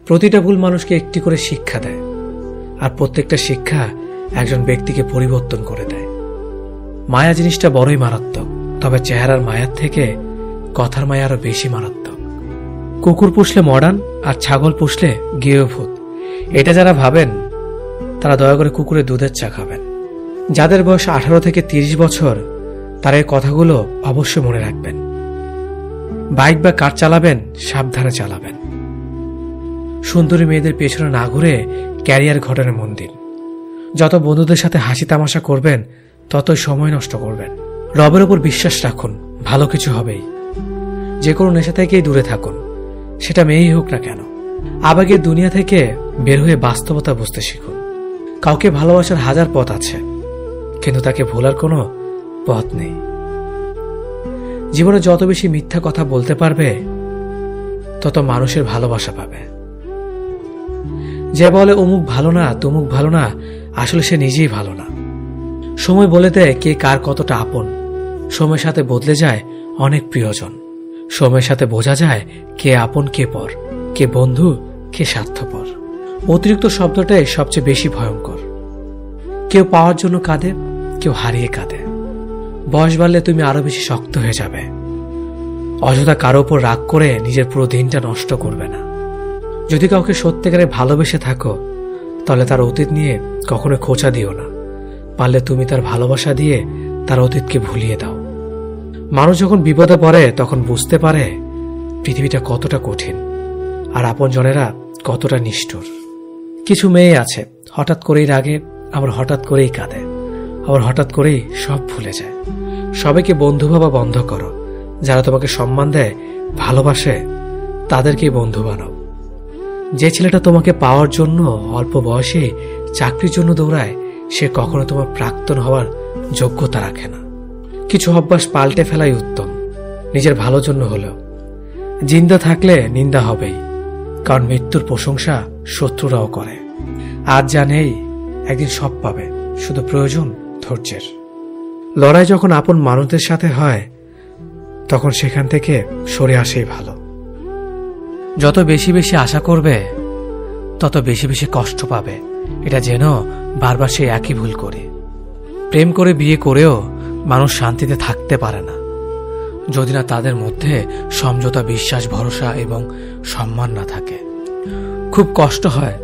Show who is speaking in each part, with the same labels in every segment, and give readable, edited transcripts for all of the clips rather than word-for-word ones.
Speaker 1: প্রতিটা ভুল মানুষকে একটি করে শিক্ষা দেয়, আর প্রত্যেকটা শিক্ষা একজন ব্যক্তিকে পরিবর্তন করে দেয়। মায়া জিনিসটা বড়ই মারাত্মক, তবে চেহারার মায়ার থেকে কথার মায়া আরো বেশি মারাত্মক। কুকুর পুষলে মডার্ন আর ছাগল পুষলে গৃহভূত, এটা যারা ভাবেন তারা দয়া করে কুকুরের দুধের চা খাবেন। যাদের বয়স 18 থেকে 30 বছর তারা এই কথাগুলো অবশ্যই মনে রাখবেন। বাইক বা কার চালাবেন সাবধানে চালাবেন। সুন্দরী মেয়েদের পেছনে না ঘুরে ক্যারিয়ার ঘটনে মন দিন। যত বন্ধুদের সাথে হাসি তামাশা করবেন ততই সময় নষ্ট করবেন। রবের উপর বিশ্বাস রাখুন, ভালো কিছু হবেই। যে কোনো নেশা থেকেই দূরে থাকুন, সেটা মেয়েই হোক না কেন। আবেগের দুনিয়া থেকে বের হয়ে বাস্তবতা বুঝতে শিখুন। কাউকে ভালোবাসার হাজার পথ আছে, কিন্তু তাকে ভোলার কোনো পথ নেই। জীবনে যত বেশি মিথ্যা কথা বলতে পারবে তত মানুষের ভালোবাসা পাবে। যে বলে অমুক ভালো না তমুক ভালো না, আসলে সে নিজেই ভালো না। সময় বলে দেয় কে কার কতটা আপন। সময়ের সাথে বদলে যায় অনেক প্রিয়জন। সময়ের সাথে বোঝা যায় কে আপন কে পর, কে বন্ধু কে স্বার্থপর। অতিরিক্ত শব্দটাই সবচেয়ে বেশি ভয়ঙ্কর। কেউ পাওয়ার জন্য কাঁদে, কেউ হারিয়ে কাঁদে। বয়স বাড়লে তুমি আরো বেশি শক্ত হয়ে যাবে। অযথা কারো উপর রাগ করে নিজের পুরো দিনটা নষ্ট করবে না। যদি কাউকে সত্যিকারে ভালোবেসে থাকো তাহলে তার অতীত নিয়ে কখনো খোঁচা দিও না। পারলে তুমি তার ভালোবাসা দিয়ে তার অতীতকে ভুলিয়ে দাও। মানুষ যখন বিপদে পড়ে তখন বুঝতে পারে পৃথিবীটা কতটা কঠিন আর আপনজনেরা কতটা নিষ্ঠুর। কিছু মেয়ে আছে হঠাৎ করেই রাগে, আবার হঠাৎ করেই কাঁদে, আবার হঠাৎ করেই সব ভুলে যায়। সবাইকে বন্ধু ভাবা বন্ধ করো। যারা তোমাকে সম্মান দেয়, ভালোবাসে, তাদেরকেই বন্ধু বানাও। যে ছেলেটা তোমাকে পাওয়ার জন্য অল্প বয়সে চাকরির জন্য দৌড়ায়, সে কখনো তোমার প্রাক্তন হওয়ার যোগ্যতা রাখে না। কিছু অভ্যাস পাল্টে ফেলাই উত্তম, নিজের ভালোর জন্য হলেও। জিন্দা থাকলে নিন্দা হবেই, কারণ মৃত্যুর প্রশংসা শত্রুরাও করে। আজ যা নেই একদিন সব পাবে, শুধু প্রয়োজন ধৈর্যের। লড়াই যখন আপন মানুষদের সাথে হয় তখন সেখান থেকে সরে আসেই ভালো। যত বেশি বেশি আশা করবে তত বেশি বেশি কষ্ট পাবে, এটা যেন বারবার সেই একই ভুল করে। প্রেম করে বিয়ে করেও মানুষ শান্তিতে থাকতে পারে না যদি না তাদের মধ্যে সমঝোতা, বিশ্বাস, ভরসা এবং সম্মান না থাকে। খুব কষ্ট হয়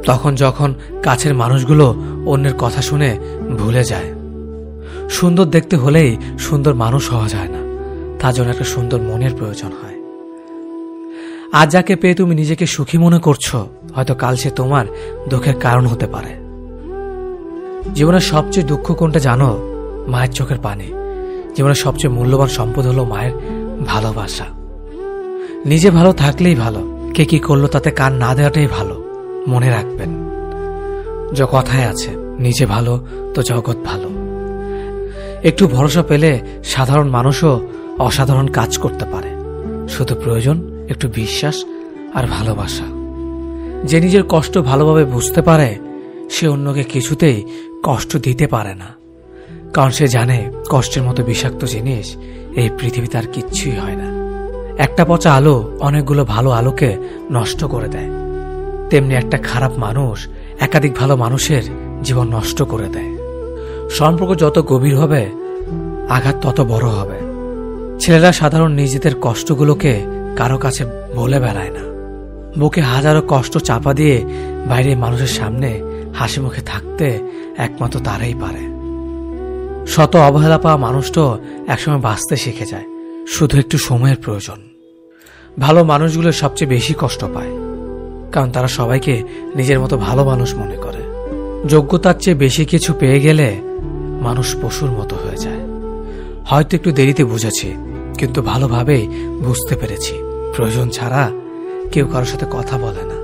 Speaker 1: তখন যখন কাছের মানুষগুলো অন্যের কথা শুনে ভুলে যায়। সুন্দর দেখতে হলেই সুন্দর মানুষ হওয়া যায় না, তার জন্য একটা সুন্দর মনের প্রয়োজন হয়। আজ যাকে পেয়ে তুমি নিজেকে সুখী মনে করছো, হয়তো কাল সে তোমার দুঃখের কারণ হতে পারে। জীবনের সবচেয়ে দুঃখ কোনটা জানো? মায়ের চোখের পানি। জীবনের সবচেয়ে মূল্যবান সম্পদ হলো মায়ের ভালোবাসা। নিজে ভালো থাকলেই ভালো, কে কি করলো তাতে কান না দেওয়াটাই ভালো। মনে রাখবেন, যে কথায় আছে, নিজে ভালো তো জগৎ ভালো। একটু ভরসা পেলে সাধারণ মানুষও অসাধারণ কাজ করতে পারে। শুধু প্রয়োজন একটু বিশ্বাস আর ভালোবাসা। যে নিজের কষ্ট ভালোভাবে বুঝতে পারে সে অন্যকে কিছুতেই কষ্ট দিতে পারে না, কারণ সে জানে কষ্টের মতো বিষাক্ত জিনিস এই পৃথিবীতে আর কিচ্ছুই হয় না। একটা পচা আলো অনেকগুলো ভালো আলোকে নষ্ট করে দেয়, তেমনি একটা খারাপ মানুষ একাধিক ভালো মানুষের জীবন নষ্ট করে দেয়। সম্পর্ক যত গভীর হবে আঘাত তত বড় হবে। ছেলেরা সাধারণ নিজেদের কষ্টগুলোকে কারো কাছে বলে বেড়ায় না। বুকে হাজারো কষ্ট চাপা দিয়ে বাইরে মানুষের সামনে হাসি মুখে থাকতে একমাত্র তারাই পারে। শত অবহেলা পাওয়া মানুষ তো একসময় বাঁচতে শিখে যায়, শুধু একটু সময়ের প্রয়োজন। ভালো মানুষগুলো সবচেয়ে বেশি কষ্ট পায়, কারণ তারা সবাইকে নিজের মতো ভালো মানুষ মনে করে। যোগ্যতার চেয়ে বেশি কিছু পেয়ে গেলে মানুষ পশুর মতো হয়ে যায়। হয়তো একটু দেরিতে বুঝেছি, কিন্তু ভালোভাবেই বুঝতে পেরেছি প্রয়োজন ছাড়া কেউ কারোর সাথে কথা বলে না।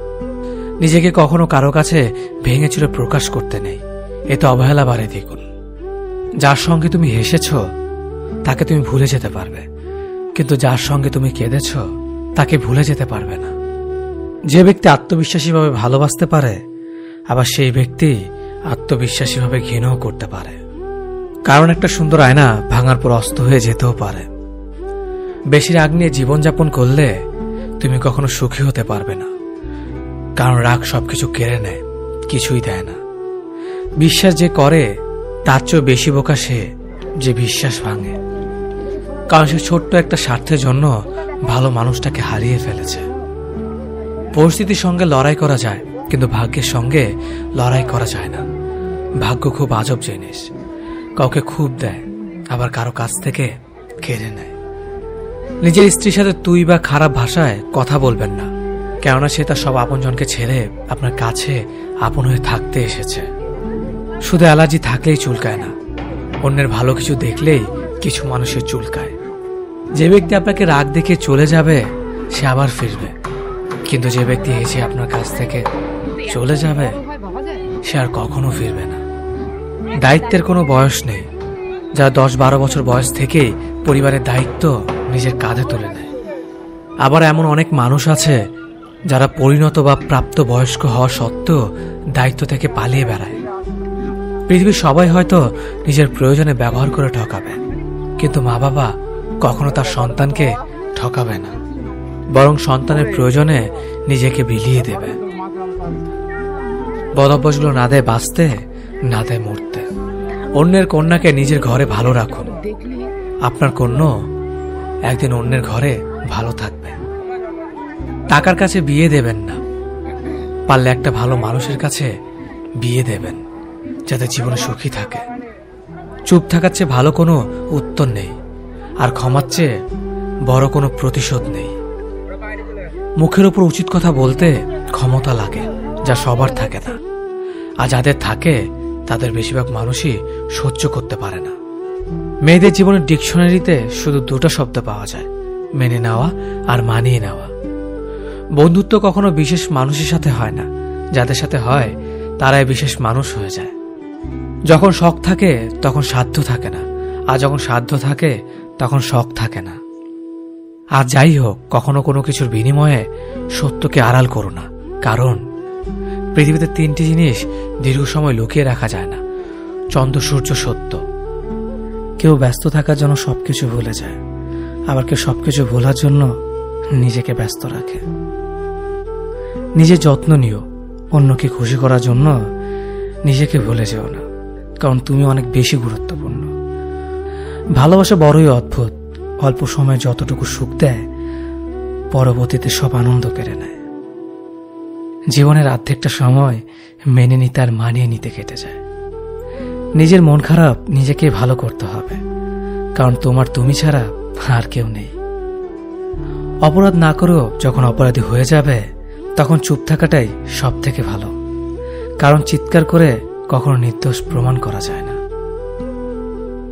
Speaker 1: নিজেকে কখনো কারো কাছে ভেঙে চুরে প্রকাশ করতে নেই, এতে অবহেলা বাড়ে দ্বিগুণ। যার সঙ্গে তুমি হেসেছ তাকে তুমি ভুলে যেতে পারবে, কিন্তু যার সঙ্গে তুমি কেঁদেছ তাকে ভুলে যেতে পারবে না। যে ব্যক্তি আত্মবিশ্বাসীভাবে ভালোবাসতে পারে, আবার সেই ব্যক্তি আত্মবিশ্বাসীভাবে ঘৃণাও করতে পারে। কারণ একটা সুন্দর আয়না ভাঙার পর অস্ত হয়ে যেতেও পারে। বেশি রাগ নিয়ে জীবনযাপন করলে তুমি কখনো সুখী হতে পারবে না, কারণ রাগ সবকিছু কেড়ে নেয়, কিছুই দেয় না। বিশ্বাস যে করে তার চেয়েও বেশি বোকা সে যে বিশ্বাস ভাঙে, কারণ সে ছোট্ট একটা স্বার্থের জন্য ভালো মানুষটাকে হারিয়ে ফেলেছে। পরিস্থিতির সঙ্গে লড়াই করা যায়, কিন্তু ভাগ্যের সঙ্গে লড়াই করা যায় না। ভাগ্য খুব আজব জিনিস, কাউকে খুব দেয়, আবার কারো কাছ থেকে কেড়ে নেয়। নিজের স্ত্রীর সাথে তুই বা খারাপ ভাষায় কথা বলবেন না, কেননা সে তার সব আপনজনকে ছেড়ে আপনার কাছে আপন হয়ে থাকতে এসেছে। শুধু অ্যালার্জি থাকলেই চুলকায় না, অন্যের ভালো কিছু দেখলেই কিছু মানুষের চুলকায়। যে ব্যক্তি আপনাকে রাগ দেখে চলে যাবে সে আবার ফিরবে, কিন্তু যে ব্যক্তি এসে আপনার কাছ থেকে চলে যাবে সে আর কখনো ফিরবে না। দায়িত্বের কোনো বয়স নেই, যারা 10-12 বছর বয়স থেকেই পরিবারের দায়িত্ব নিজের কাঁধে তুলে নেয়। আবার এমন অনেক মানুষ আছে যারা পরিণত বা প্রাপ্ত বয়স্ক হওয়া সত্ত্বেও দায়িত্ব থেকে পালিয়ে বেড়ায়। পৃথিবীর সবাই হয়তো নিজের প্রয়োজনে ব্যবহার করে ঠকাবে, কিন্তু মা বাবা কখনো তার সন্তানকে ঠকাবে না, বরং সন্তানের প্রয়োজনে নিজেকে বিলিয়ে দেবে। বদভ্যাসগুলো না দেয় বাঁচতে, না দেয় মরতে। অন্যের কন্যাকে নিজের ঘরে ভালো রাখুন, আপনার কন্যা একদিন অন্যের ঘরে ভালো থাকবে। টাকার কাছে বিয়ে দেবেন না, পারলে একটা ভালো মানুষের কাছে বিয়ে দেবেন, যাতে জীবনে সুখী থাকে। চুপ থাকার চেয়ে ভালো কোনো উত্তর নেই, আর ক্ষমার চেয়ে বড় কোনো প্রতিশোধ নেই। মুখের উপর উচিত কথা বলতে ক্ষমতা লাগে, যা সবার থাকে না, আর যাদের থাকে তাদের বেশিরভাগ মানুষই সহ্য করতে পারে না। মেয়েদের জীবনের ডিকশনারিতে শুধু 2টা শব্দ পাওয়া যায়, মেনে নেওয়া আর মানিয়ে নেওয়া। বন্ধুত্ব কখনো বিশেষ মানুষের সাথে হয় না, যাদের সাথে হয় তারাই বিশেষ মানুষ হয়ে যায়। যখন শখ থাকে তখন সাধ্য থাকে না, আর যখন সাধ্য থাকে তখন শখ থাকে না। আর যাই হোক, কখনো কোনো কিছুর বিনিময়ে সত্যকে আড়াল করো না, কারণ পৃথিবীতে 3টি জিনিস দীর্ঘ সময় লুকিয়ে রাখা যায় না: চন্দ্র, সূর্য, সত্য। কেউ ব্যস্ত থাকার জন্য সবকিছু ভুলে যায়, আবার কেউ সবকিছু ভোলার জন্য নিজেকে ব্যস্ত রাখে। নিজের যত্ন নিও, অন্যকে খুশি করার জন্য নিজেকে ভুলে যেও না, কারণ তুমি অনেক বেশি গুরুত্বপূর্ণ। ভালোবাসা বড়ই অদ্ভুত, অল্প সময় যতটুকু সুখ দেয় পরবর্তীতে সব আনন্দ কেড়ে নেয়। জীবনের অর্ধেকটা সময় মেনে নিতে আর মানিয়ে নিতে কেটে যায়। নিজের মন খারাপ নিজেকে ভালো করতে হবে, কারণ তোমার তুমি ছাড়া আর কেউ নেই। অপরাধ না করেও যখন অপরাধী হয়ে যাবে তখন চুপ থাকাটাই সব থেকে ভালো, কারণ চিৎকার করে কখনো নির্দোষ প্রমাণ করা যায় না।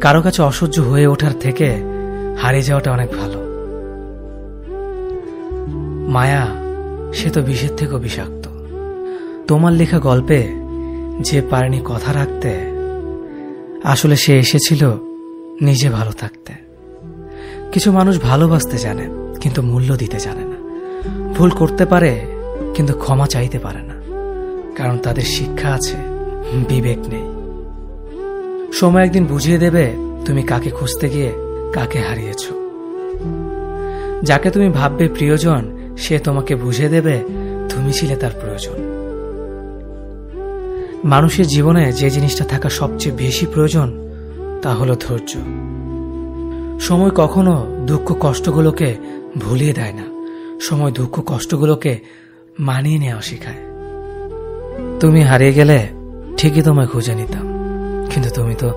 Speaker 1: কারো কাছে অসহ্য হয়ে ওঠার থেকে হারিয়ে যাওয়াটা অনেক ভালো। মায়া সে তো বিষের থেকেও বিষাক্ত। তোমার লেখা গল্পে যে পারেনি কথা রাখতে, আসলে সে এসেছিল নিজে ভালো থাকতে। কিছু মানুষ ভালোবাসতে জানে কিন্তু মূল্য দিতে জানে না, ভুল করতে পারে কিন্তু ক্ষমা চাইতে পারে না, কারণ তাদের শিক্ষা আছে, বিবেক নেই। সময় একদিন বুঝিয়ে দেবে তুমি কাকে খুঁজতে গিয়ে কাকে হারিয়েছ। যাকে তুমি ভাববে প্রিয়জন, সে তোমাকে বুঝিয়ে দেবে তুমি ছিলে তার প্রয়োজন। মানুষের জীবনে যে জিনিসটা থাকা সবচেয়ে বেশি প্রয়োজন তা হলো ধৈর্য। সময় কখনো দুঃখ কষ্টগুলোকে ভুলিয়ে দেয় না, সময় দুঃখ কষ্টগুলোকে মানিয়ে নেওয়া শেখায়। তুমি হারিয়ে গেলে ঠিকই তোমায় খুঁজে নিতাম, কিন্তু তুমি তো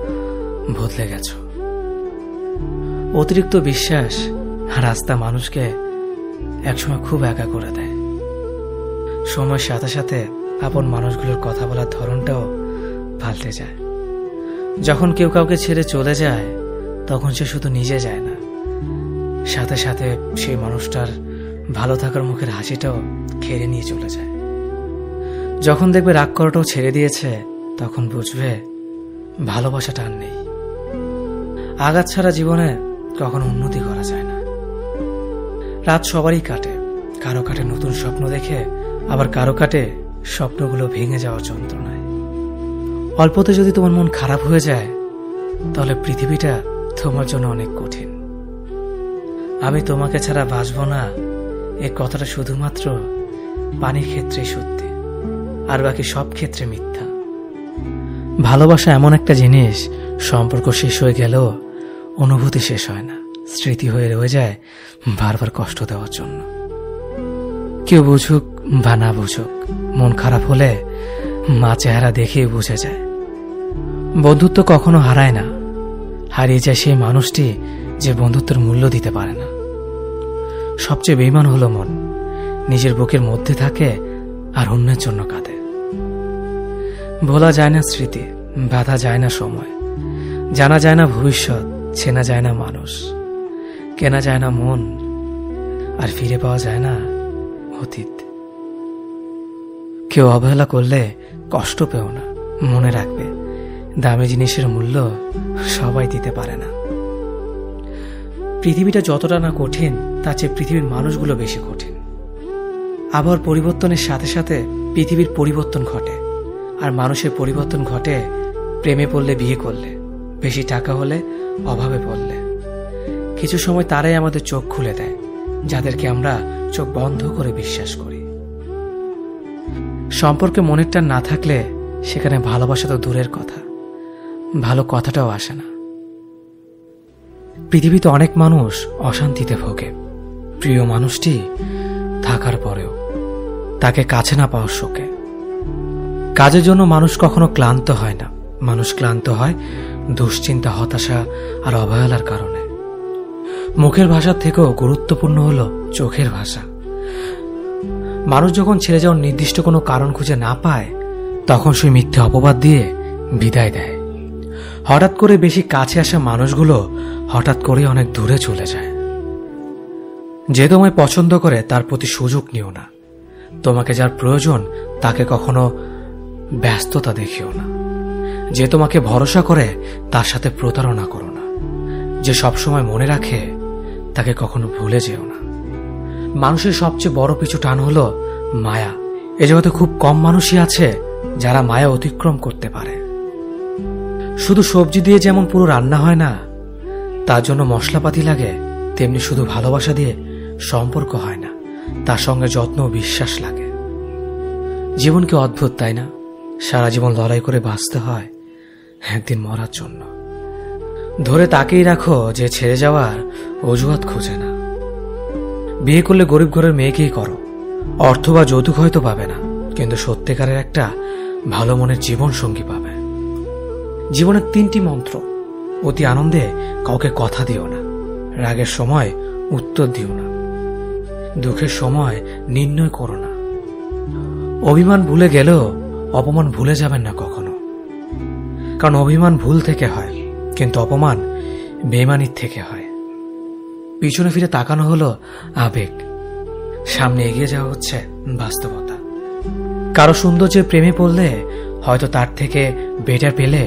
Speaker 1: বদলে গেছো। অতিরিক্ত বিশ্বাস রাস্তা মানুষকে একসময় খুব একা করে দেয়। সময়ের সাথে সাথে আপন মানুষগুলোর কথা বলার ধরনটাও পাল্টে যায়। যখন কেউ কাউকে ছেড়ে চলে যায় তখন সে শুধু নিজে যায় না, সাথে সাথে সেই মানুষটার ভালো থাকার মুখের হাসিটাও কেড়ে নিয়ে চলে যায়। যখন দেখবে রাগ করাটাও ছেড়ে দিয়েছে তখন বুঝবে ভালোবাসাটা আর নেই। আঘাত ছাড়া জীবনে কখনো উন্নতি করা যায় না। রাত সবারই কাটে, কারো কাটে নতুন স্বপ্ন দেখে, আবার কারো কাটে স্বপ্নগুলো ভেঙে যাওয়ার যন্ত্রণায়। অল্পতে যদি তোমার মন খারাপ হয়ে যায় তাহলে পৃথিবীটা তোমার জন্য অনেক কঠিন। আমি তোমাকে ছাড়া বাঁচব না, এই কথাটা শুধুমাত্র পানির ক্ষেত্রে সত্যি, আর বাকি সব ক্ষেত্রে মিথ্যা। ভালোবাসা এমন একটা জিনিস, সম্পর্ক শেষ হয়ে গেলেও অনুভূতি শেষ হয় না, স্মৃতি হয়ে রয়ে যায় বারবার কষ্ট দেওয়ার জন্য। কেউ বুঝুক বা না বুঝুক, মন খারাপ হলে মা চেহারা দেখেই বুঝে যায়। বন্ধুত্ব কখনো হারায় না, হারিয়ে যায় সেই মানুষটি যে বন্ধুত্বের মূল্য দিতে পারে না। সবচেয়ে বেঈমান হলো মন, নিজের বুকের মধ্যে থাকে আর অন্যের জন্য কাঁদে। ভোলা যায় না স্মৃতি, বাধা যায় না সময়, জানা যায় না ভবিষ্যৎ, চেনা যায় না মানুষ, কেনা যায় না মন, আর ফিরে পাওয়া যায় না অতীত। কেউ অবহেলা করলে কষ্ট পেও না, মনে রাখবে দামি জিনিসের মূল্য সবাই দিতে পারে না। পৃথিবীটা যতটা না কঠিন, তার চেয়ে পৃথিবীর মানুষগুলো বেশি কঠিন। আবহাওয়ার পরিবর্তনের সাথে সাথে পৃথিবীর পরিবর্তন ঘটে, আর মানুষের পরিবর্তন ঘটে প্রেমে পড়লে, বিয়ে করলে, বেশি টাকা হলে, অভাবে পড়লে। কিছু সময় তারাই আমাদের চোখ খুলে দেয়, যাদেরকে আমরা চোখ বন্ধ করে বিশ্বাস করি। সম্পর্কে মনের টান না থাকলে সেখানে ভালোবাসা তো দূরের কথা, ভালো কথাটাও আসে না। পৃথিবীতে অনেক মানুষ অশান্তিতে ভোগে, প্রিয় মানুষটি থাকার পরেও তাকে কাছে না পাওয়ার শোকে। কাজের জন্য মানুষ কখনো ক্লান্ত হয় না, মানুষ ক্লান্ত হয় দুশ্চিন্তা, হতাশা আর অবহেলার কারণে। মুখের ভাষার থেকেও গুরুত্বপূর্ণ হলো চোখের ভাষা। মানুষ যখন ছেড়ে যাওয়ার নির্দিষ্ট কোনো কারণ খুঁজে না পায়, তখন সে মিথ্যে অপবাদ দিয়ে বিদায় দেয়। হঠাৎ করে বেশি কাছে আসা মানুষগুলো হঠাৎ করে অনেক দূরে চলে যায়। যে তোমায় পছন্দ করে তার প্রতি সুযোগ নিও না, তোমাকে যার প্রয়োজন তাকে কখনো ব্যস্ততা দেখিও না। যে তোমাকে ভরসা করে তার সাথে প্রতারণা করো না। যে সবসময় মনে রাখে তাকে কখনো ভুলে যেও না। মানুষের সবচেয়ে বড় পিছু টান হলো মায়া। এ জগতে খুব কম মানুষই আছে যারা মায়া অতিক্রম করতে পারে। শুধু সবজি দিয়ে যেমন পুরো রান্না হয় না, তার জন্য মশলাপাতি লাগে, তেমনি শুধু ভালোবাসা দিয়ে সম্পর্ক হয় না, তার সঙ্গে যত্ন ও বিশ্বাস লাগে। জীবন কি অদ্ভুত, তাই না? সারা জীবন লড়াই করে বাঁচতে হয় একদিন মরার জন্য। ধরে তাকেই রাখো যে ছেড়ে যাওয়ার অজুহাত খোঁজে না। বিয়ে করলে গরিব ঘরের মেয়েকেই করো, অর্থ বা যৌতুক হয়তো পাবে না, কিন্তু সত্যিকারের একটা ভালো মনের জীবন সঙ্গী পাবে। জীবনের 3টি মন্ত্র: অতি আনন্দে কাউকে কথা দিও না, রাগের সময় উত্তর দিও না, দুঃখের সময় নির্ণয় করো না। অভিমান ভুলে গেলেও অপমান ভুলে যাবেন না কখনো, কারণ অভিমান ভুল থেকে হয়, কিন্তু অপমান বেইমানির থেকে হয়। পিছনে ফিরে তাকানো হলো আবেগ, সামনে এগিয়ে যাওয়া হচ্ছে বাস্তবতা। কারো সৌন্দর্যের প্রেমে পড়লে হয়তো তার থেকে বেটার পেলে